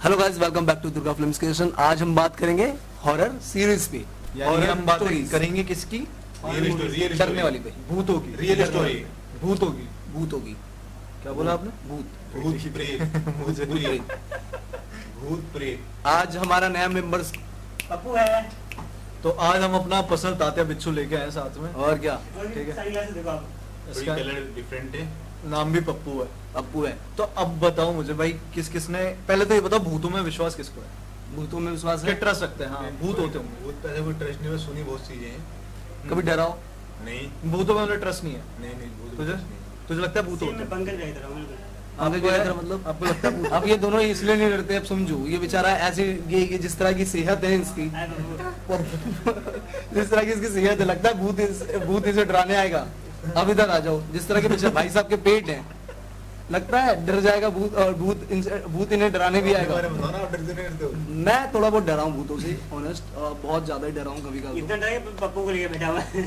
Hello guys, welcome back to Durga films creation. आज हम बात करेंगे हॉरर सीरीज पे। यानी हम बात करेंगे किसकी? रियल डरने वाली पे, भूतों की, रियल स्टोरी, भूतों की। भूतों की। क्या बोला आपने? भूत भूत प्रेत, भूत प्रेत, भूत प्रेत। आज हमारा नया मेंबर्स पप्पू है। तो आज हम अपना पर्सनल तात्या बिच्छू लेके आए साथ में। और क्या, ठीक है। सारी क्लासेस देखो आप। थोड़ी इसका कलर डिफरेंट है। नाम भी पप्पू है। अप्पू है। तो अब बताओ मुझे भाई, किस किसने, पहले तो ये बताओ भूतों में विश्वास किसको है? भूतों में विश्वास क्या है? ट्रस्ट रखते हैं? हाँ, भूत होते होंगे। भूत पे ऐसे कोई ट्रस्ट नहीं है, सुनी बहुत चीजें हैं। कभी डराओ? नहीं भूतों में मतलब ट्रस्ट नहीं है नहीं भूत तुझे? ट्रस्ट नहीं। तुझे लगता है भूत सेम होते में हैं? पंकज का इधर हूं। आगे क्या इधर मतलब? आपको लगता है भूत? अब ये दोनों इसलिए नहीं डरते, अब समझो। ये बेचारा ऐसे, ये जिस तरह की सेहत है इसकी, जिस तरह की इसकी सेहत है, लगता है भूत इसे डराने आएगा। अब इधर आ जाओ, जिस तरह के पीछे भाई साहब के पेट है, लगता है डर जाएगा भूत, और भूत इन्हें डराने भी आएगा। बताओ ना, आप डरते नहीं डरते हो? मैं थोड़ा बहुत डरा हूँ भूतों से, ऑनेस्ट, बहुत ज्यादा ही डरा हूँ कभी कभी। इतना डर के पप्पू को लेके बैठा हुआ है।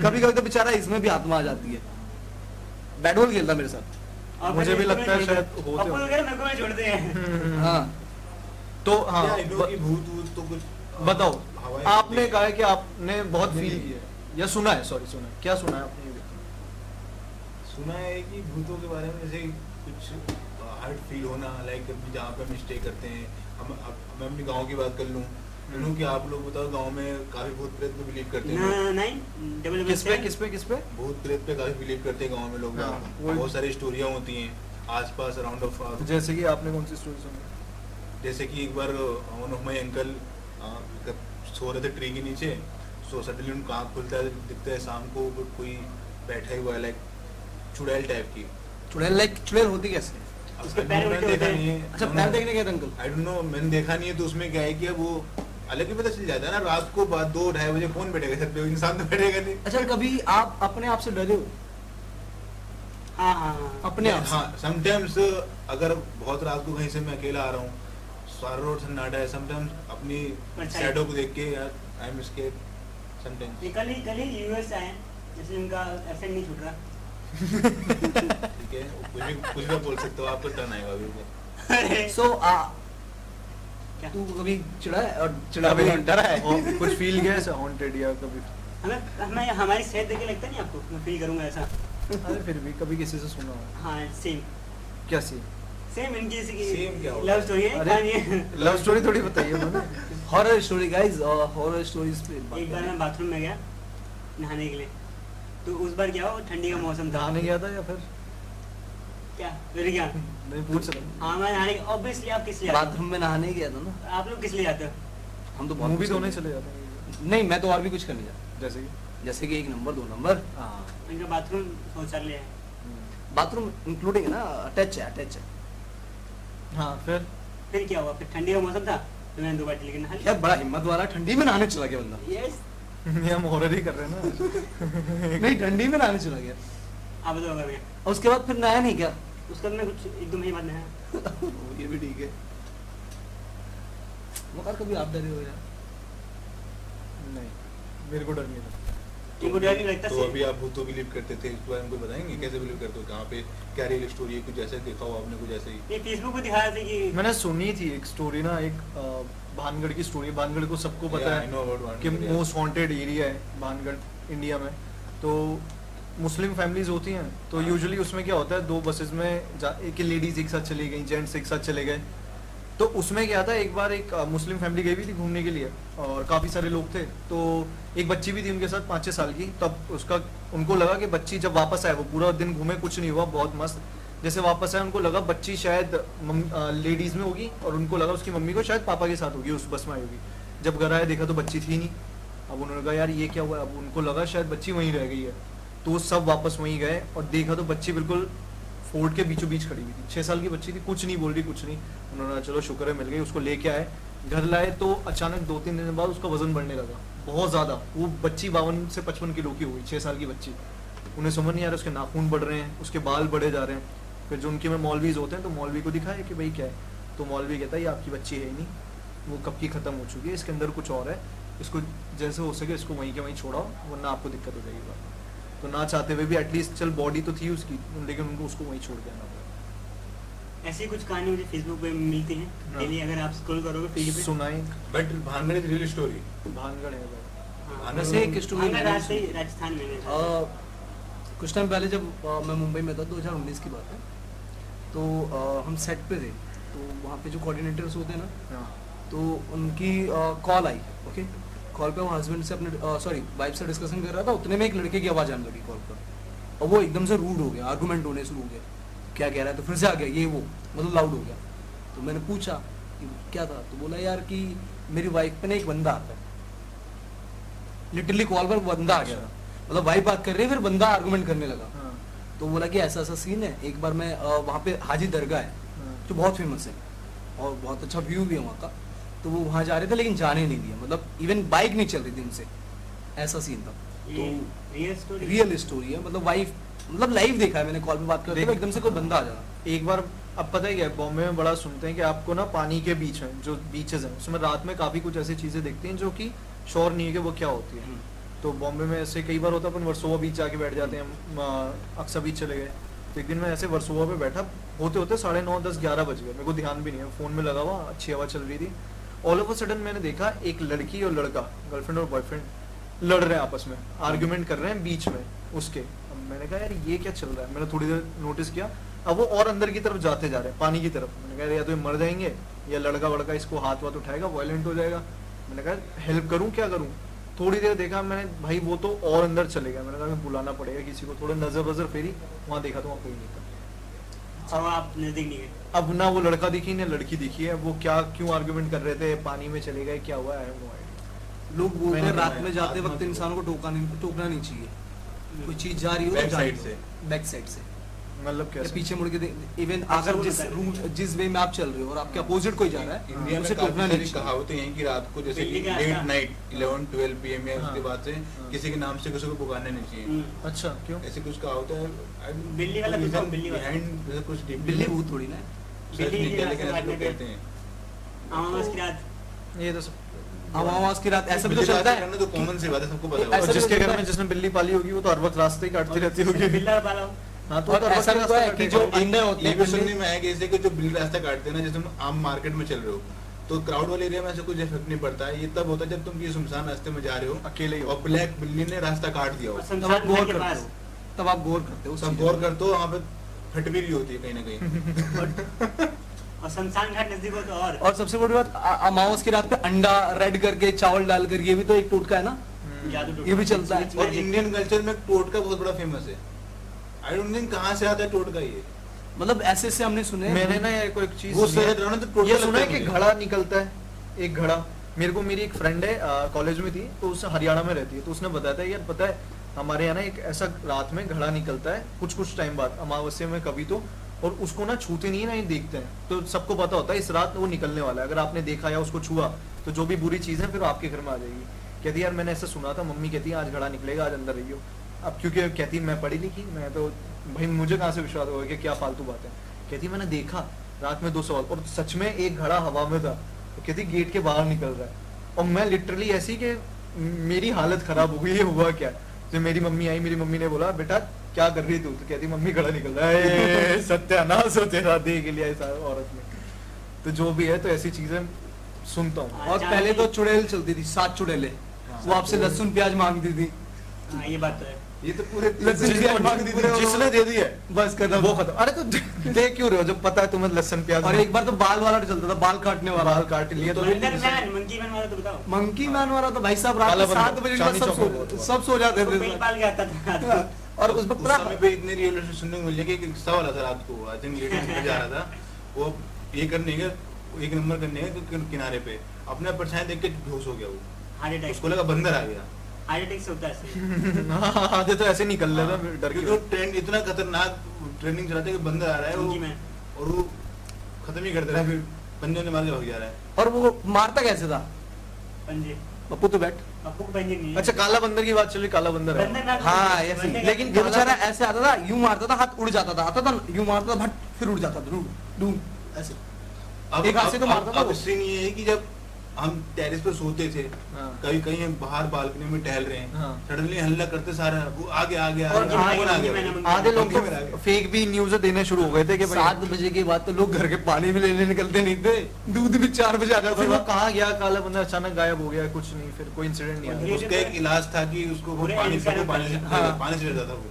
कभी कभी तो बेचारा इसमें भी आत्मा आ जाती है। बैट बॉल खेलता मेरे साथ। और मुझे फिर भी लगता है शायद पप्पू होते को होंगे। मेरे को में छोड़ते हैं। हाँ, तो हाँ, क्या इन लोगों की भूत वूत तो कुछ बताओ। हवाएं आपने चलती कहा हैं। है कि आपने बहुत फील किया है या सुना है? सॉरी, सुना है। क्या सुना है आपने? ये भी सुना है कि भूतों के बारे में जैसे कुछ हर्ट फील होना, लाइक जहाँ पे हम स्टे करते हैं। मैं अपनी गांव की बात कर लूँ कि आप लोग बताओ, गांव में काफी भूत प्रेत पे बिलीव करते हैं लोग। नहीं डबल किस पे किस पे किस पे? भूत प्रेत पे काफी बिलीव करते हैं गांव में लोग। हाँ, वही। बहुत सारी स्टोरियां होती हैं आसपास अराउंड ऑफ। जैसे कि आपने कौन सी स्टोरी सुनी? जैसे कि एक बार one of my uncle so रहे थे ट्री के नीचे। सो सडनली उनका आँख खुलता है, दिखता है शाम को कोई बैठा हुआ है, लाइक चुड़ैल टाइप की। चुड़ैल, लाइक चुड़ैल होती कैसे? अब उसके मैंने पैर उल्टे देखा होते हैं। नहीं है। अच्छा, पैर देखने गए थे अंकल? आई डोंट नो, मैंने देखा नहीं है। तो उसमें क्या है कि अब वो अलग ही पता चल जाता है ना, रात को बाद 2-2:30 बजे कौन बैठेगा छत पे? इंसान तो बैठेगा नहीं। अच्छा, कभी आप अपने आप से डरे हो? हाँ हाँ हाँ। अपने आप से? हाँ, समटाइम्स अगर बहुत रात को कहीं से मैं अकेला आ रहा हूँ, सारा रोड सन्नाटा है, समटाइम्स अपनी परछाई। शैडो को देख के यार आई एम स्केर्ड समटाइम्स। ये कल ही यूएस आए हैं, जैसे उनका एक्सेंट नहीं छूट रहा। ठीक है, कुछ भी बोल सकते हो, आपको टर्न आएगा अभी वो। अरे सो क्या? तू कभी चिढ़ा है और चिढ़ा कभी भी डरा है? और कुछ फील किया ऐसा हॉन्टेड या कभी? हमें हमारी सेहत देख के लगता नहीं आपको मैं फील करूंगा ऐसा? अरे फिर भी कभी किसी से सुना हो? हाँ सेम क्या सी? सेम इनकी Same क्या होगा? लव स्टोरी है अरे, कहानी है। लव स्टोरी थोड़ी बताइए मैंने। Horror story guys, horror stories पे बात एक बार करें। मैं बाथरूम में गया नहाने के लिए। तो उस बार क्या हुआ, ठंडी का मौसम था। नहाने गया था या फिर? क्या फिर क्या? नहीं, पूछ रहा हूँ। हाँ मैं नहाने, ऑब्वियसली आप किस लिए आते बाथरूम में नहाने गया था ना? हो? आप लोग किस लिए आते हो? हम तो बहुत मूवी कुछ तो नहीं करने- चले जाते हैं नहीं, मैं तो और भी कुछ करने जाता, जैसे कि? जैसे कि 1 नंबर 2 नंबर। हाँ। इनका बाथरूम शौचालय है। बाथरूम इंक्लूडिंग है ना, अटैच है, अटैच है। हाँ, फिर क्या हुआ? फिर ठंडी का मौसम था तो मैंने 2 बाल्टी लेके नहा यार लिया। बड़ा हिम्मत वाला, ठंडी में नहाने चला गया बंदा। यस। ये हम हॉरर ही कर रहे हैं ना। नहीं, ठंडी में नहाने चला गया, आप बताओ अगर मैं और उसके बाद फिर नहाया नहीं क्या? उसके बाद मैं कुछ 1-2 महीने बाद नहाया। ये भी ठीक है। मगर कभी आप डरे हो यार? नहीं, मेरे को डर नहीं लगता। इनको डर नहीं लगता तो से? अभी आप भूतों बिलीव करते थे, इस बारे में कुछ बताएंगे? कैसे बिलीव करते हो, कहाँ पे, क्या रियल स्टोरी है? कुछ ऐसे देखा हो आपने, कुछ ऐसे ही? ये फेसबुक पे दिखाया था कि मैंने सुनी थी एक स्टोरी ना, एक भानगढ़ की स्टोरी। भानगढ़ को सबको पता Yeah, I know about है कि Bhangarh, yeah. Most haunted area है भानगढ़ इंडिया में। तो मुस्लिम फैमिलीज होती हैं, तो हाँ। यूजुअली उसमें क्या होता है, 2 बसेस में एक लेडीज एक साथ चली गई, जेंट्स एक साथ चले गए। तो उसमें क्या था, एक बार एक मुस्लिम फैमिली गई हुई थी घूमने के लिए, और काफ़ी सारे लोग थे। तो एक बच्ची भी थी उनके साथ 5-6 साल की। तब उसका उनको लगा कि बच्ची जब वापस आए, वो पूरा दिन घूमे, कुछ नहीं हुआ, बहुत मस्त। जैसे वापस आए, उनको लगा बच्ची शायद लेडीज़ में होगी, और उनको लगा उसकी मम्मी को शायद पापा के साथ होगी, उस बस में आई होगी। जब घर आए देखा तो बच्ची थी नहीं। अब उन्होंने कहा यार ये क्या हुआ? अब उनको लगा शायद बच्ची वहीं रह गई है। तो वो सब वापस वहीं गए और देखा तो बच्ची बिल्कुल फोर्ट के बीचों बीच खड़ी हुई थी। 6 साल की बच्ची थी, कुछ नहीं बोल रही, कुछ नहीं। उन्होंने चलो शुक्र है मिल गई। उसको लेके आए, घर लाए तो अचानक 2-3 दिन बाद उसका वजन बढ़ने लगा बहुत ज़्यादा। वो बच्ची 52 से 55 किलो की हुई, 6 साल की बच्ची। उन्हें समझ नहीं आ रहा, उसके नाखून बढ़ रहे हैं, उसके बाल बढ़े जा रहे हैं। फिर जो उनके में मौलवीज होते हैं, तो मौलवी को दिखाया कि भाई क्या है? तो मौलवी कहता है ये आपकी बच्ची है ही नहीं, वो कब की ख़त्म हो चुकी है, इसके अंदर कुछ और है, इसको जैसे हो सके इसको वहीं के वहीं छोड़ाओ, वरना आपको दिक्कत हो जाएगी। तो ना चाहते हुए भी एटलीस्ट चल बॉडी तो थी उसकी, लेकिन उनको उसको वहीं छोड़ के आना पड़ा। ऐसी कुछ कहानी मुझे फेसबुक पे मिलती है हाँ। डेली, अगर आप स्क्रॉल करोगे फीड पे। सुनाई but Bhangarh is real story. Bhangarh है भाई। हाँ, वैसे एक स्टोरी भांगड़ राजस्थान में है। कुछ टाइम पहले जब मैं मुंबई में था, 2019 की बात है, तो हम सेट पे थे, तो वहाँ पे जो कोऑर्डिनेटर्स होते हैं ना, हाँ। तो उनकी कॉल आई। ओके, कॉल पे वो हस्बैंड से अपने सॉरी वाइफ से डिस्कशन कर रहा था, उतने में एक लड़के की आवाज़ आने लगी कॉल पर, और वो एकदम से रूड हो गया, आर्गूमेंट होने शुरू हो गया, क्या कह रहा है, तो फिर से आ गया ये वो, मतलब लाउड हो गया। तो मैंने पूछा कि क्या था, तो बोला यार कि मेरी वाइफ पे ना एक बंदा आता है, लिटरली कॉल पर बंदा आ गया था, मतलब वाइफ बात कर रही है, फिर बंदा आर्गूमेंट करने लगा। हाँ। तो बोला कि ऐसा ऐसा सीन है। एक बार मैं वहाँ पे हाजी दरगाह है हाँ। जो बहुत फेमस है और बहुत अच्छा व्यू भी है वहाँ का, तो वो वहाँ जा रहे थे लेकिन जाने नहीं दिया, मतलब इवन बाइक नहीं चल रही थी उनसे, ऐसा सीन था। ये रियल स्टोरी। रियल स्टोरी है, मतलब वाइफ, मतलब लाइव देखा है मैंने, कॉल पे बात करते हुए एकदम से कोई बंदा आ जाना। एक बार अब पता ही है, बॉम्बे में बड़ा सुनते हैं कि आपको ना पानी के बीच में जो बीचेस हैं उसमें रात में काफी कुछ ऐसी चीजें दिखती हैं जो कि श्योर नहीं है कि वो क्या होती है। तो बॉम्बे में ऐसे कई बार होता है, अपन वर्सोवा बीच जाके बैठ जाते हैं, अक्सा बीच चले गए। तो एक दिन मैं ऐसे वर्सोवा पे बैठा, होते होते 9:30, 10, 11 बज गए, मेरे को ध्यान भी नहीं है, फोन में लगा हुआ, अच्छी हवा चल रही थी। ऑल ऑफ अ सडन मैंने देखा एक लड़की और लड़का, गर्लफ्रेंड और बॉयफ्रेंड लड़ रहे हैं आपस में, आर्ग्यूमेंट कर रहे हैं बीच में उसके। अब मैंने कहा यार ये क्या चल रहा है, मैंने थोड़ी देर नोटिस किया, अब वो और अंदर की तरफ जाते जा रहे हैं, पानी की तरफ। मैंने कहा या तो ये मर जाएंगे या लड़का वड़का इसको हाथ वाथ उठाएगा, वायलेंट हो जाएगा। मैंने कहा हेल्प करूं, क्या करूं। थोड़ी देर देखा मैंने, भाई वो तो और अंदर चले गया। मैंने कहा मैं बुलाना पड़ेगा किसी को, थोड़ा नजर वजर फेरी, वहाँ देखा तो वहाँ कोई नहीं था। अब आप नजदीक नहीं गए। अब ना वो लड़का दिखी ना लड़की दिखी है, वो क्या क्यों आर्गुमेंट कर रहे थे, पानी में चले गए, क्या हुआ है, लोग बोलते हैं मैंने रात बताया, में जाते आत्मा वक्त को- इंसानों को टोकना नहीं चाहिए। कोई चीज जा रही हो Back तो side से। बैक साइड से मतलब या कैसे। पीछे मुड़ के इवन अच्छा, अगर वो जिस बताया। रूट जिस वे में आप चल रहे हो और आपके अपोजिट कोई जा रहा है, इंडिया में उसे काफी टोकना सारी नहीं चाहिए। कहावतें हैं कि रात को जैसे बिल्ली का लेट आटा। नाइट 11-12 PM या उसके हाँ। बाद से हाँ। किसी के नाम से किसी को पुकारना नहीं चाहिए। अच्छा क्यों। ऐसी कुछ कहावतें हैं। बिल्ली वाला reason बताओ, बिल्ली वाला। behind जैसे कुछ deep बिल्ली भूत थोड़ी ना है। search बिल्ली नहीं की किया, रात लेकिन से ऐसे बात लोग नहीं कहते हैं। अमावस की रात। ये तो सब आवाज की रात ऐसा भी तो बिल्ली चलता रात है करना तो कॉमन सी बात है, सबको पता ऐसा है। और भी जिसके तो घर होता में है। जिसने बिल्ली पाली होगी वो तो हर वक्त रास्ते ही काटती रहती होगी। बिल्ला पाला हो। हाँ तो और हर वक्त ऐसा भी रास्ता होता है कि काटेगा। जो अंडे होते ये हैं भी सुनने में आया कि जैसे कि जो बिल्ली रास्ता काटते हैं ना, जैसे तुम आम मार्केट में चल रहे हो तो क्राउड वाले एरिया में ऐसा कुछ इफेक्ट नहीं पड़ता है। ये तब होता है जब तुम किसी सुनसान रास्ते में जा रहे हो अकेले ही हो। और ब्लैक बिल्ली ने रास्ता काट दिया हो, और तब आप शमशान गौर घाट के करते पास। हो, तब आप गौर करते हो उस सब चीज़ गौर में। करते हो, वहाँ पे फट भी रही होती है कहीं ना कहीं। और शमशान घाट नजदीक हो तो और सबसे बड़ी बात, अमावस की रात पे अंडा रेड करके चावल डालकर, ये भी तो एक टोटका है ना। जादू ये भी चलता है। और इंडियन कल्चर में टोटका बहुत बड़ा फेमस है। आई डोंट थिंक कहाँ से आता है टोटका ये। मतलब ऐसे से हमने सुने। मैंने ना ये कोई चीज वो सुनी है। शहद रहा ना तो टोटका ये सुना है लगता कि मुझे। घड़ा निकलता है, एक घड़ा। मेरे को मेरी एक फ्रेंड है, कॉलेज में थी, तो उसने हरियाणा में रहती है, तो उसने बताया था यार पता है हमारे यहाँ ना एक ऐसा रात में घड़ा निकलता है कुछ टाइम बाद, अमावस्या में कभी तो, और उसको ना छूते नहीं है ना ही देखते हैं, तो सबको पता होता है इस रात वो निकलने वाला है। अगर आपने देखा या उसको छुआ तो जो भी बुरी चीज है फिर आपके घर में आ जाएगी। कहती यार मैंने ऐसा सुना था, मम्मी कहती है आज घड़ा निकलेगा, आज अंदर रहियो। अब क्योंकि कहती मैं पढ़ी लिखी, मैं तो भाई मुझे कहाँ से विश्वास होगा कि क्या फालतू बात है। कहती मैंने देखा रात में 2 सवाल, और सच में एक घड़ा हवा में था। तो कहती गेट के बाहर निकल रहा है, और मैं लिटरली ऐसी कि मेरी हालत खराब हो गई, ये हुआ क्या। जब मेरी मम्मी आई, मेरी मम्मी ने बोला बेटा क्या कर रही तू, तो कहती मम्मी घड़ा निकल रहा है। सत्यानाश हो तेरा, देख लिया इस औरत ने। तो जो भी है, तो ऐसी चीजें सुनता हूँ। और पहले तो चुड़ैल चलती थी, 7 चुड़ैले, वो आपसे लहसुन प्याज मांगती थी। हाँ ये बात तो है। ये तो पूरे लहसुन प्याज मांगती थी, जिसने दे दी है बस खत्म। वो खत्म। अरे तो देख क्यों रहे हो जब पता है तुम्हें लहसुन प्याज। और एक बार तो बाल वाला चलता था, बाल काटने वाला। बाल काट लिया तो मंकी मैन वाला तो बताओ। मंकी मैन वाला तो भाई साहब रात काला को बंदर, 7 बजे चांदनी सब चौक में बहुत सब सो जाते वो थे। पेट पाल के आता था। और उस वक्त उस समय पे इतने रियलिटी सुनने को मिल जाए कि एक किस्सा वाला था रात को, आई थिंक लेडीज पे जा रहा था वो, ये करने का एक नंबर करने का किनारे पे अपने परछाई देख के बेहोश हो गया वो, हार्ट अटैक। उसको लगा बंदर आ गया। हार्ट अटैक से होता है ऐसे। आधे तो ऐसे निकल लेता डर क्योंकि के। वो ट्रेंड इतना खतरनाक ट्रेंडिंग चलाते हैं कि बंदर आ रहा है मंकी वो, मैन। और वो खत्म ही कर दे रहा है, फिर पंजों ने मार के भाग जा रहा है। और वो मारता कैसे था? पंजे। पप्पू तो बैठ। पप्पू को पंजे नहीं है। अच्छा काला बंदर की बात चली, काला बंदर है। बंदर ना- हाँ ऐसे, बंदर- लेकिन ये बेचारा ऐसे आता था, यूं मारता था, हाथ उड़ जाता था, आता था यूं मारता था, भट फिर उड़ जाता था, डूम डूम ऐसे। एक हाथ से तो मारता था वो। अब सीन ये है कि जब हम टेरेस पे सोते थे, हाँ। कहीं कहीं बाहर बालकनी में टहल रहे हैं, हाँ। सडनली हल्ला करते सारा वो आ गया और कौन आ गया? आधे लोग पंखे में आ गए। फेक भी न्यूज देने शुरू हो गए थे कि भाई 7 बजे के बाद तो लोग घर के पानी भी लेने निकलते नहीं थे, दूध भी 4 बजे आ जाता फिर वो था। कहाँ गया काला बंदा अचानक गायब हो गया, कुछ नहीं, फिर कोई इंसिडेंट नहीं आया। उसका एक इलाज था कि उसको वो पूरे पानी इंसान से हाँ। पानी से रहता था वो,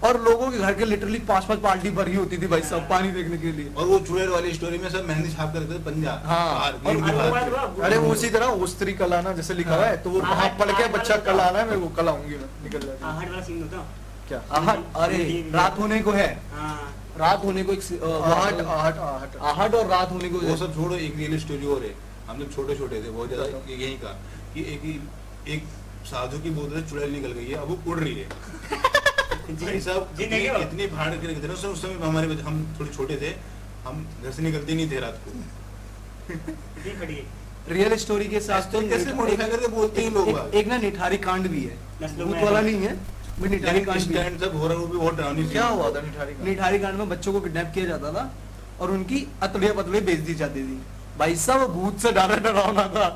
और लोगों के घर के लिटरली 5-5 बाल्टी भरी होती थी भाई सब पानी देखने के लिए। और वो चुड़ैल वाली स्टोरी में सब मेहंदी छाप कर रखते थे पंजा हाँ। बाहर, और गेट के वो बाहर। बात हुआ, अरे वो उसी तरह ओस्त्री कल आना जैसे लिखा हुआ है, तो वो हाँ, वहाँ पढ़ के हाँ, बच्चा हाँ, कल आना है, मेरे को कल आऊंगी मैं, निकल जाती है। आहट वाला सीन होता क्या आहट, अरे रात होने को है, हाँ रात होने को एक आहट आहट आहट आहट और रात होने को वो सब छोड़ो, एक रियल स्टोरी और है। हम जब छोटे छोटे थे बहुत ज्यादा, यही का कि एक साधु की बोतल से चुड़ैल निकल गई है, अब वो उड़ रही है। भाई साहब जी नहीं क्या? इतनी भाड़ के रखते थे ना, उस समय हम थोड़े छोटे थे, हम घर से निकलते नहीं थे रात को। इतनी फटी है। रियल स्टोरी के साथ तो कैसे modify करके बोलते हैं लोग बात। एक ना निठारी कांड भी है, नस्लों भूत में वाला है। नहीं है, बट निठारी कांड इस भी है। टाइम तक हॉरर मूवी बहुत डरावनी थी। क्या हुआ था निठारी का? निठारी कांड में बच्चों को किडनैप किया जाता था और उनकी अतड़िया पतड़े बेच दी जाती थी। भाई साहब भूत से डरावना था।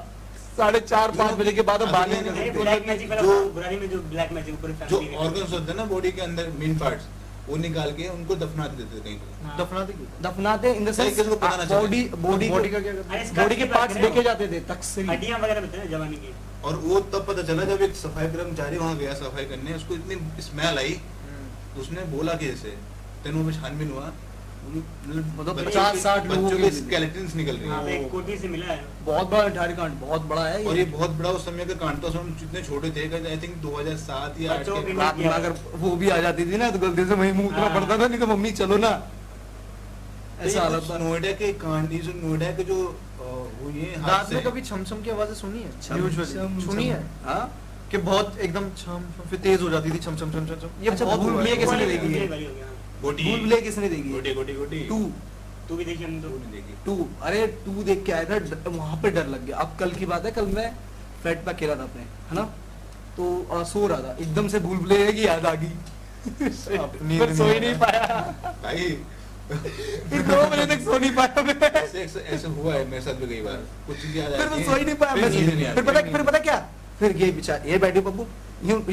4:30-5 बजे के बाद अब बाहर नहीं नहीं, निकल ब्लैक मैजिक वाला जो- बुरानी में जो ब्लैक मैजिक ऊपर जो फैमिली ऑर्गन्स होते हैं ना बॉडी के अंदर, मेन पार्ट्स, वो निकाल के उनको दफना देते थे कहीं पे। हाँ। दफनाते क्यों? दफनाते इन द भाई, सेंस किसी को पता ना चले। बॉडी बॉडी बॉडी का क्या करते अरे हैं? इसका बॉडी के की बात पार्ट्स कर रहे हो? देखे जाते थे तकसीर। हड्डियां वगैरह बताए ना जवानी की। और वो तब पता चला जब एक सफाई कर्मचारी वहाँ गया सफाई करने, उसको इतनी स्मेल आई, तो उसने बोला कि ऐसे तेनों में छानबीन हुआ, मतलब बच्चों 50-60 के- लोगों बच्चों के के स्केलेटन्स निकल रही हाँ, हैं। एक कोटी से मिला है। बहुत बड़ा निठारी कांड, बहुत बड़ा है और ये बहुत बड़ा उस समय का कांड था, उस समय जितने छोटे थे, आई थिंक 2007 या 8 बच्चों के के- रात में अगर वो भी आ जाती थी ना तो गलती से वहीं मुंह उतना हाँ। पड़ता था, नहीं तो मम्मी चलो ना, ऐसा हालत था। नोएडा के कांड, ये जो नोएडा के जो हुई है रात हादसे, में कभी छम छम की आवाजें सुनी है? छम Usually, छम सुनी है हाँ? कि बहुत एकदम छम छम, फिर तेज हो जाती थी छम छम छम छम छम। ये अच्छा, बहुत भूल हुआ है। भुलैया किसने वाली- देखी है? वाली हो गया। गोटी भूल भुलैया किसने देखी है? गोटी गोटी गोटी 2 तू भी देखी हम तो। नहीं देखी। 2 अरे 2 देख के आया था, वहां पे डर लग गया। अब कल की बात है, कल मैं फ्लैट पे अकेला था अपने, है ना, तो सो रहा था, एकदम से भूल भुलैया की याद आ गई। अब नींद फिर नहीं सो ही आया। नहीं पाया, भाई फिर 2 बजे तक सो नहीं पाया मैं। ऐसे हुआ है मेरे साथ भी कई बार, कुछ चीजें याद फिर आती मैं हैं, सो ही नहीं पाया, फिर मैं नींद नहीं फिर आती। पता क्या, फिर ये बेचारा ये बैठे पप्पू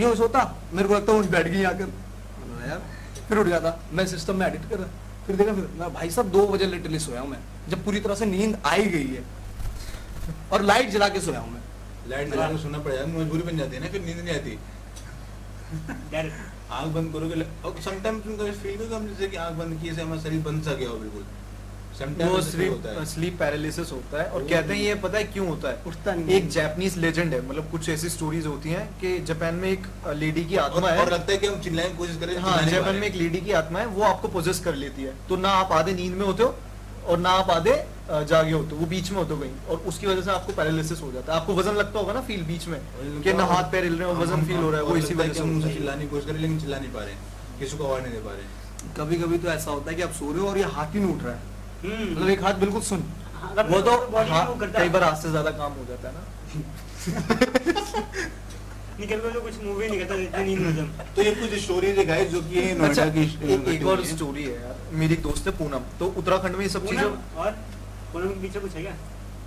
यूं सोता, मेरे को लगता है उठ बैठ गई आकर, बोला यार, फिर उठ जाता, मैं सिस्टम में एडिट कर रहा, फिर देखा, फिर मैं भाई साहब 2 बजे लिटरली सोया हूँ मैं, जब पूरी तरह से नींद आई गई है और लाइट जला के सोया हूँ मैं। लाइट जला के सोना पड़ जाता है, मजबूरी बन जाती है ना, फिर नींद नहीं आती। डर। आंख बंद करोगे और समटाइम तुम कभी फील करो हम जैसे कि आंख बंद किए से हमारा शरीर बंद सा गया हो बिल्कुल। वो समटाइम होता है। स्लीप पैरालिसिस होता है, और कहते हैं ये पता है क्यों होता है? उठता नहीं एक जापानीज लेजेंड है, मतलब कुछ ऐसी स्टोरीज होती हैं कि जापान में एक लेडी की आत्मा है। और लगता है कि हम चिल्लाने की कोशिश करें, हाँ, चिल्ला नहीं पा जापान रहे। में एक लेडी की आत्मा है, वो आपको पोजेस कर लेती है, तो ना आप आधे नींद में होते हो और ना आप आधे जागे होते हो, वो बीच में होते हो कहीं, और उसकी वजह से आपको पैरालिसिस हो जाता है। आपको वजन लगता होगा ना फील बीच में, कि ना हाथ पैर हिल रहे हो, वजन फील हो रहा है, वो और इसी लगता है वजह कि से हम होता उनसे है। चिल्लाने की कोशिश करें लेकिन चिल्ला नहीं पा रहे हैं, किसी को आवाज नहीं दे पा रहे हैं। कभी कभी तो ऐसा होता है कि आप सो रहे हो और ये हाथ ही नहीं उठ रहा है, मतलब एक हाथ बिल्कुल सुन, हाँ, अगर वो तो body हाँ, में वो करता कई है। बार हाथ से ज्यादा काम हो जाता है ना। निकल को तो कुछ मूवी नहीं करता इतनी नींद में जम। तो ये कुछ स्टोरीज है गाइस जो कि ये अच्छा, नोएडा की एक और स्टोरी है यार, मेरी एक दोस्त है पूनम, तो उत्तराखंड में ये सब चीजें, पूनम और पूनम के पीछे कुछ है क्या?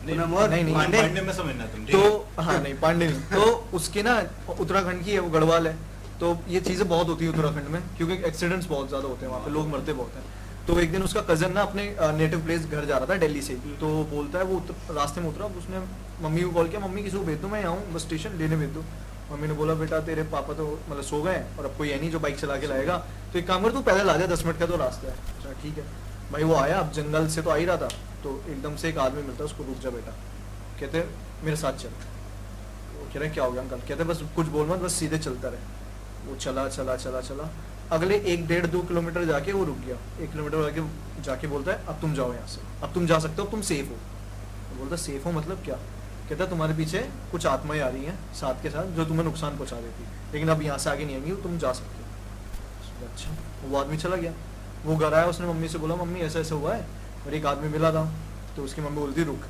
पूनम और नहीं, पांडे पांडे में समझना तुम, ठीक तो है? हाँ नहीं पांडे नहीं, तो उसके ना उत्तराखंड की है, वो गढ़वाल है, तो ये चीजें बहुत होती है उत्तराखंड में, क्योंकि एक्सीडेंट्स बहुत ज्यादा होते हैं वहाँ पे, लोग मरते बहुत हैं। तो एक दिन उसका कजन ना अपने नेटिव प्लेस घर जा रहा था दिल्ली से, तो बोलता है वो रास्ते में उतरा, उसने मम्मी को कॉल किया, मम्मी किसी को भेज दो, मैं यहाँ हूँ बस स्टेशन, लेने भेज दो। मम्मी ने बोला बेटा तेरे पापा तो मतलब सो गए और अब कोई है नहीं जो बाइक चला के लाएगा, तो एक काम कर तू पैदल आ जा, 10 मिनट का तो रास्ता है। अच्छा ठीक है भाई, वो आया, अब जंगल से तो आ ही रहा था, तो एकदम से एक आदमी मिलता है, उसको, रुक जा बेटा, कहते मेरे साथ चल। वो कह रहे क्या हो गया अंकल? कहते बस कुछ बोल मत, बस सीधे चलता रहे। वो चला चला चला चला, अगले 1-1.5-2 किलोमीटर जाके वो रुक गया, 1 किलोमीटर जाके बोलता है अब तुम जाओ यहाँ से, अब तुम जा सकते हो, अब तुम सेफ हो। तो बोलता सेफ हो मतलब क्या? कहता तुम्हारे पीछे कुछ आत्माएं आ रही हैं साथ के साथ जो तुम्हें नुकसान पहुंचा देती, लेकिन अब यहाँ से आगे नहीं आएंगी, तुम जा सकते हो। अच्छा, वो आदमी चला गया, वो घर आया, उसने मम्मी से बोला मम्मी ऐसा ऐसा हुआ है, और एक आदमी मिला था, तो उसकी मम्मी बोलती रुक,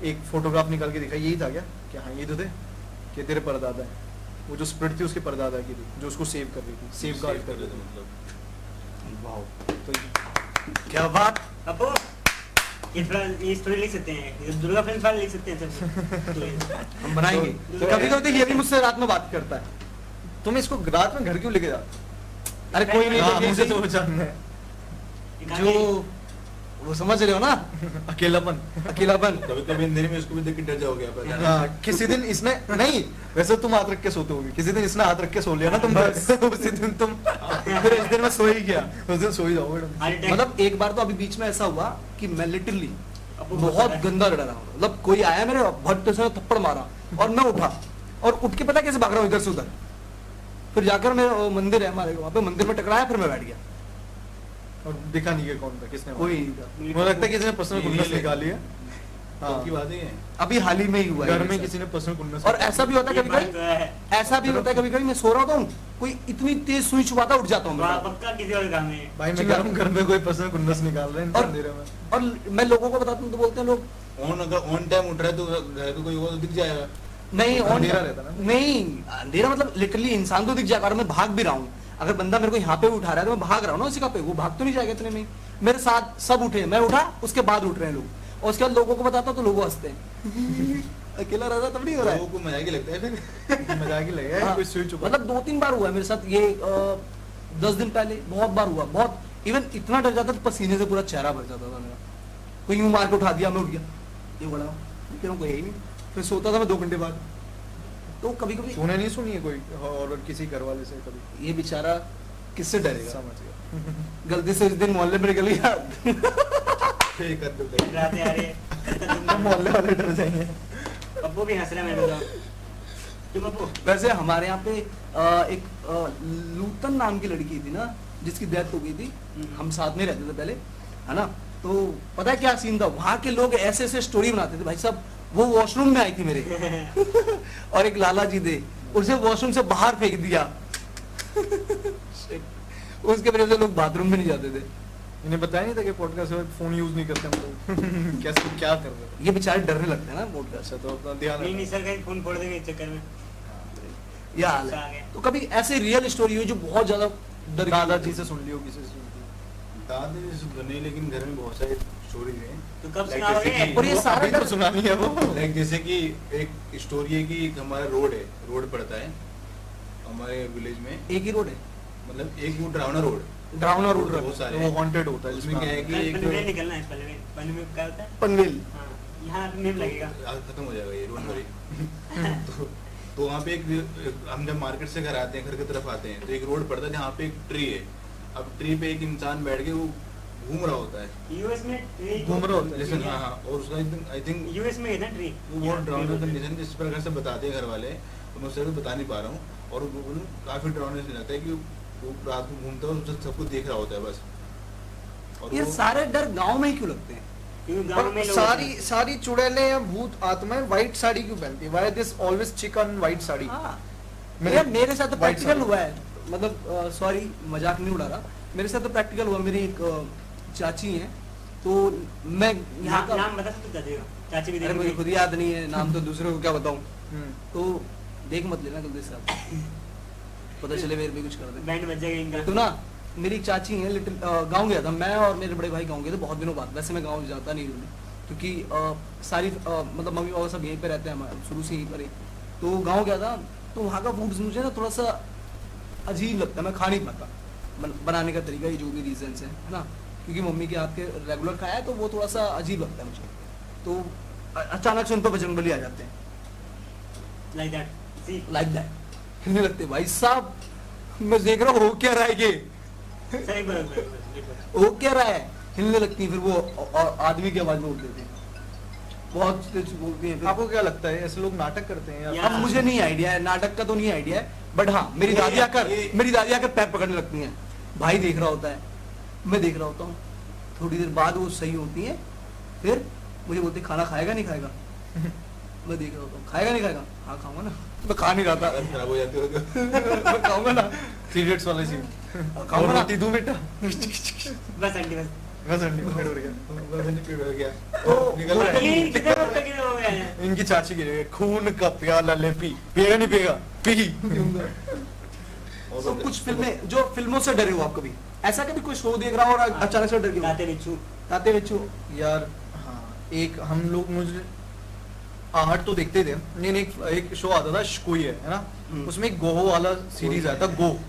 एक फोटोग्राफ निकाल के दिखा, यही था क्या? कि हाँ ये तो थे, कि तेरे परदादा है, वो जो स्प्रिट थी उसके परदादा की थी, जो उसको सेव कर रही थी, सेव गार्ड कर रही थी, मतलब वाओ, तो क्या बात। अबो ये थोड़ा ये स्टोरी लिख सकते हैं, ये दुर्गा फिल्म वाले लिख सकते हैं सब। हम बनाएंगे। तो- कभी कभी ये भी मुझसे रात में बात करता है। तुम इसको रात में घर क्यों लेके जाते अरे कोई नहीं, हाँ, तो मुझे तो वो जानना है। जो वो समझ रहे हो ना, अकेलापन। अकेलापन। कभी कभी अंधेरे में उसको भी देख के डर जाओगे आप, पता है? हाँ, किसी दिन इसने नहीं, वैसे तुम हाथ रख के सोते होगे, किसी दिन इसने हाथ रख के सो लिया ना तुम, उसी दिन तुम फिर इस दिन मैं सो ही गया, उस दिन सो ही जाओगे तुम। मतलब एक बार तो अभी बीच में ऐसा हुआ कि मैं लिटरली आपको बहुत पता है? गंदा डरा हूँ। मतलब कोई आया मेरे भट्ट से थप्पड़ मारा और मैं उठा और उठ के पता कैसे भाग रहा हूँ इधर से उधर। फिर जाकर मैं मंदिर है हमारे वहाँ पे, मंदिर में टकराया, फिर मैं बैठ गया। और दिखा नहीं गया कौन था, किसने कोई मुझे लगता है किसी ने पर्सनल कुंडस निकाली है। तो की बात ही है। अभी हाल ही में ही हुआ है घर में मेरे किसी ने पर्सनल कुंडस। साथ। और ऐसा भी होता है ये कभी बात कभी, तो है। ऐसा भी होता है कभी कभी मैं सो रहा होता हूँ, कोई इतनी तेज सुई छुपाता उठ जाता हूँ वहाँ मैं। पक्का किसी और काम है। भाई मैं कह रहा हूँ घर में कोई पर्सनल कुंडस निकाल रहे हैं और- अंधेरे में। और मैं लोगों को बताता हूँ तो बोलते हैं लोग अगर ऑन टाइम उठ रहा है तो घर को कोई और दिख जाएगा। नहीं ऑन अंधेरा रहता ना। नहीं, अंधेरा मतलब लिटरली इंसान तो दिख जाएगा और मैं भाग भी रहा हूँ। अगर बंदा मेरे को यहाँ पे उठा रहा है तो मैं भाग रहा हूँ ना उसी का पे, वो भाग तो नहीं जाएगा इतने में। मेरे साथ सब उठे, मैं उठा उसके बाद उठ रहे हैं लोग, और उसके बाद लोगों को बताता हूँ तो लोग हंसते हैं। अकेला रहता तब नहीं हो रहा लोगों है। को मजाक ही लगता है फिर। मजाक ही लगेगा हाँ, कोई सुई छुपा। मतलब 2-3 बार हुआ है मेरे साथ ये 10 दिन पहले बहुत बार हुआ, बहुत इवन इतना डर जाता था पसीने से पूरा चेहरा भर जाता था मेरा। कोई यूं मार के उठा दिया, मैं उठ गया, ये बड़ा फिर कोई है ही नहीं, फिर सोता था मैं 2 घंटे बाद। तो कभी कभी तूने नहीं सुनी है कोई और किसी घर वाले से कभी? ये बेचारा किससे डरेगा, समझ गया। गलती से इस दिन मोहल्ले में निकल गया। एक आध दो कहीं। रात आ रही है। मोहल्ले वाले डर जाएंगे। पप्पू भी हंस रहा है मेरे को। क्यों पप्पू? वैसे हमारे यहाँ पे एक लूतन नाम की लड़की थी ना, जिसकी डेथ हो गई थी, हम साथ में रहते थे पहले, है ना। तो पता है क्या सीन था, वहाँ के लोग ऐसे ऐसे स्टोरी बनाते थे भाई साहब। वो वॉशरूम में आई थी मेरे और एक लाला जी थे, उसे वॉशरूम से बाहर फेंक दिया। उसके वजह से लोग बाथरूम में नहीं जाते थे। इन्हें बताया नहीं था कि पॉडकास्ट में फोन यूज नहीं करते हम लोग। कैसे क्या कर रहे हैं? ये बेचारे डरने लगते हैं ना पॉडकास्ट अच्छा तो अपना ध्यान नहीं नहीं रखना। सर, कहीं फोन फोड़ देंगे इस चक्कर में। ये हाल गुस्सा आ है। गया। तो कभी ऐसे रियल स्टोरी हुई जो बहुत ज्यादा डर दादाजी से सुन लियो, किसी से सुन लियो। दादी से सुन नहीं, लेकिन घर में बहुत सारी स्टोरीज हैं। तो कब Like सुनाओगे? जैसे कि- और ये सारा अभी तो सुनानी है वो। लाइक जैसे कि एक स्टोरी है कि एक हमारा रोड है, रोड पड़ता है हमारे विलेज में। एक ही रोड है, मतलब एक वो डरावना रोड, ड्राउना रोड बहुत सारे वो हैं। हॉन्टेड होता है उसमें क्या है कि एक पनवेल निकलना है, पनवेल पनवेल में क्या होता है? पनवेल। हाँ, यहाँ नेम लगेगा। खत्म हो जाएगा ये, डोंट वरी। तो वहाँ पे एक हम जब मार्केट से घर आते हैं, घर की तरफ आते हैं, तो एक रोड पड़ता है जहाँ पे एक ट्री है। अब ट्री पे एक इंसान बैठ के वो घूम रहा होता है, यूएस में ट्री घूम रहा होता है। जैसे हाँ हाँ, और उसका आई थिंक यूएस में है ना ट्री। वो बहुत डरावने कंडीशन जिस प्रकार से बताते हैं घर वाले, तो मैं उससे बता नहीं पा रहा हूँ। और वो काफी डरावने से लगता है कि वो रात को घूमता है और सब कुछ देख रहा होता है बस। और ये वो- सारे डर गांव में ही क्यों लगते हैं? क्योंकि गांव में लोग सारी सारी चुड़ैलें या भूत आत्माएं व्हाइट साड़ी क्यों पहनती है? Why this always chicken white sari? हाँ। मेरे- मेरे साथ तो White प्रैक्टिकल साड़ी। हुआ है, मतलब सॉरी मजाक नहीं उड़ा रहा, मेरे साथ तो प्रैक्टिकल हुआ। मेरी एक चाची हैं, तो मैं यहाँ का, नाम बता सकते चाची का? चाची भी अरे मुझे देखेंगे। खुद याद नहीं है नाम, तो दूसरे को क्या बताऊं। हम्म। तो देख मत लेना गलती से आप, पता चले मेरे भी कुछ कर दे। बैंड बज जाएगा इनका। तो ना मेरी एक चाची है, लिटिल गांव गया था मैं और मेरे बड़े भाई गांव गए थे बहुत दिनों बाद। वैसे मैं गांव जाता नहीं हूँ क्योंकि सारी मतलब मम्मी पापा सब यहीं पे रहते हैं, हमारे शुरू से यहीं पर ही। तो गांव गया था, तो वहाँ का फूड मुझे ना थोड़ा सा अजीब लगता है, मैं खा नहीं पाता। बनाने का तरीका, ये जो भी रीजन है ना, क्योंकि मम्मी के हाथ के रेगुलर खाया है तो वो थोड़ा सा अजीब लगता है मुझे। तो अचानक से उन पर बजरंगबली आ जाते हैं, like that. See like that, हिलने लगते भाई साहब। मैं देख रहा हूँ हो क्या रहा है, ये सर एक बार एक बार, एक बार। हो क्या रहा है, हिलने लगती है। फिर वो और आदमी की आवाज में उठ देते हैं, बहुत तेज बोलती है। फिर आपको क्या लगता है ऐसे लोग नाटक करते हैं या अब मुझे नहीं आइडिया है, नाटक का तो नहीं आइडिया है, बट हाँ मेरी दादी आकर पैर पकड़ने लगती हैं। भाई देख रहा होता है, मैं देख रहा होता हूँ, थोड़ी देर बाद वो सही होती है, फिर मुझे बोलते खाना खाएगा नहीं खाएगा। मैं देख रहा होता हूँ, खाएगा नहीं खाएगा, हाँ खाऊंगा ना। मैं खा नहीं रहा था, हालत खराब हो जाती है तो। मैं खाऊंगा ना, थ्री इडियट्स वाले सीन? खाऊंगा ना। रोटी दूं बेटा? बस आंटी बस। बस अंडी पकड़ हो गया। वजन ही हो गया। तो निकल वो रहा है। ये कितने वक्त तक हो गया है? इनकी चाची गिरे खून का प्याला ले पी, पिएगा नहीं पिएगा? पी। और सब कुछ फिल्में, जो फिल्मों से डरे हो आप कभी? ऐसा कभी कोई शो देख रहा हो और अचानक से डर गए हो? गाते बिच्छू। ताते बच्चों, यार हाँ एक हम लोग मुझे आहट तो देखते थे, लेकिन एक शो आता था कोई है ना, उसमें एक गोहो वाला सीरीज आता था, गो,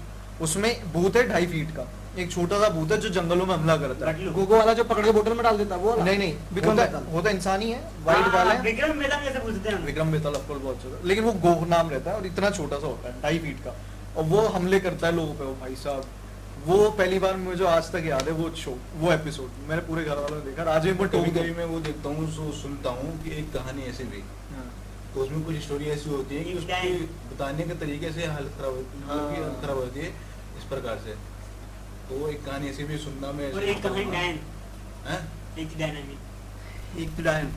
उसमें भूत है 2.5 फीट का, एक छोटा सा भूत है जो जंगलों में हमला करता है। बटलू। गोगो वाला जो पकड़ के बोतल में डाल देता है वो वाला? नहीं नहीं, विक्रम होता बेताल। होता इंसान ही है, वाइट वाला है, विक्रम बेताल कैसे पूछते हैं हम? विक्रम बेताल ऑफ कोर्स बहुत छोटा, लेकिन वो गोह नाम रहता है और इतना छोटा सा होता है 2.5 फीट का, और वो हमले करता है लोगों पे। वो भाई साहब, वो पहली बार मुझे आज तक याद है वो शो, वो एपिसोड मैंने पूरे घर वालों ने देखा, आज भी मैं कभी टोक कभी मैं वो देखता हूँ, सुनता हूँ कि एक कहानी ऐसे भी, तो उसमें कुछ स्टोरी ऐसी होती है कि उसके बताने के तरीके से हालत खराब होती है, हाँ। हालत खराब होती है इस प्रकार से। तो वो एक कहानी ऐसी भी सुनना में और एक कहानी डायन, हैं? एक डायनामिक। एक तो डायन।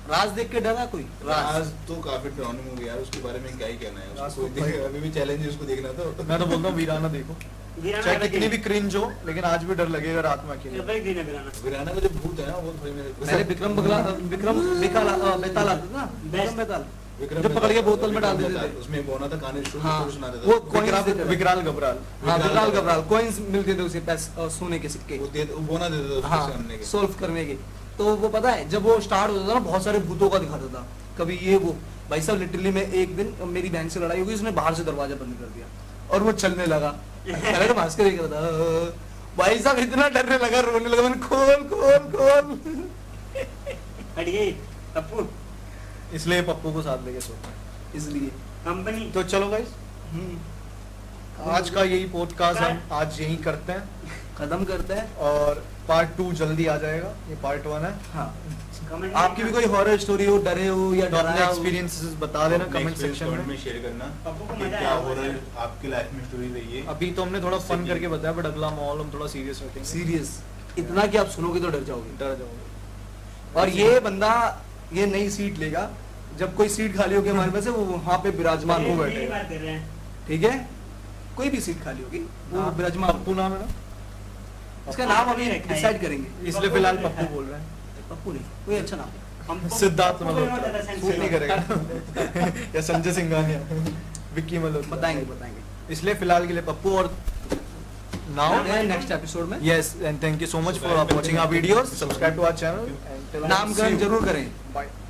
राज देख के डरा कोई? राज तो काफी डरावनी मूवी यार, उसके बारे में क्या ही कहना है, राज उसको तो भाई- अभी भी चैलेंज है उसको देखना तो। मैं तो बोलता हूँ वीराना देखो, वीराना चाहे का कितनी भी क्रिंज हो, लेकिन आज भी डर लगेगा रात में अकेले। जबरदस्त दिन है वीराना। वीराना का जो भूत है ना वो थोड़ी पहले विक्रम बेताल आता था ना, विक्रम बेताल विक्रम जो पकड़ के बोतल में डाल देते बेताल, थे। उसमें एक बोना था कहानी हाँ, सुनाता था। वो coins विकराल देते थे। विकराल घबराल। हाँ, विकराल विकराल घबराल। घबराल कॉइंस मिलते थे उसे, पैसे सोने के सिक्के। वो बोना देता था उसको हाँ, सामने के। सोल्व करने के। तो वो पता है जब वो स्टार्ट होता था ना, बहुत सारे भूतों का दिखाता था, कभी ये वो। भाई साहब लिटरली में एक दिन मेरी बहन से लड़ाई हुई, उसने बाहर से दरवाजा बंद कर दिया और वो चलने लगा। पहले तो भास्कर देख रहा था, भाई साहब इतना डरने लगा, रोने लगा, मैंने खोल खोल खोल। हट गई पप्पू इसलिए पप्पू को साथ लेके सोता है। इसलिए कंपनी। तो चलो गाइस, आज का यही पॉडकास्ट हम आज यही करते हैं, खत्म करते हैं। और पार्ट 2 जल्दी आ जाएगा, ये पार्ट 1 है। हाँ, कमेंट आपकी भी कोई हॉरर स्टोरी हो, डरे हो या तो अपने डराया हो, एक्सपीरियंसेस बता देना अपने कमेंट experience सेक्शन comment में। में शेयर करना पप्पू को कि मजा क्या आया हो रहा होगा। है आपकी लाइफ में स्टोरी रही है। अभी तो हमने थोड़ा फन करके बताया, बट अगला माहौल हम थोड़ा सीरियस रखेंगे, सीरियस इतना कि आप सुनोगे तो डर जाओगे। डर जाओगे। और ये बंदा ये नई सीट लेगा, जब कोई सीट खाली होगी हमारे पास, वो वहाँ पे विराजमान हो यही बैठेगा। बात कर रहे हैं। ठीक है, कोई भी सीट खाली होगी वो हाँ, विराजमान। पप्पू नाम है ना, इसका नाम अभी रखा है। डिसाइड करेंगे। इसलिए फिलहाल पप्पू बोल रहे हैं। पप्पू नहीं, कोई अच्छा नाम। हमको- सिद्धार्थ पप्पू को मल्होत्रा बहुत ज्यादा सूट नहीं sensitive करेगा या संजय सिंघानिया, विक्की मल्होत्रा बताएंगे बताएंगे इसलिए फिलहाल के लिए पप्पू। और नाउ नेक्स्ट एपिसोड में yes and thank you so much for watching our videos, subscribe to our channel and till then, see नामकरण you. जरूर करें। Bye.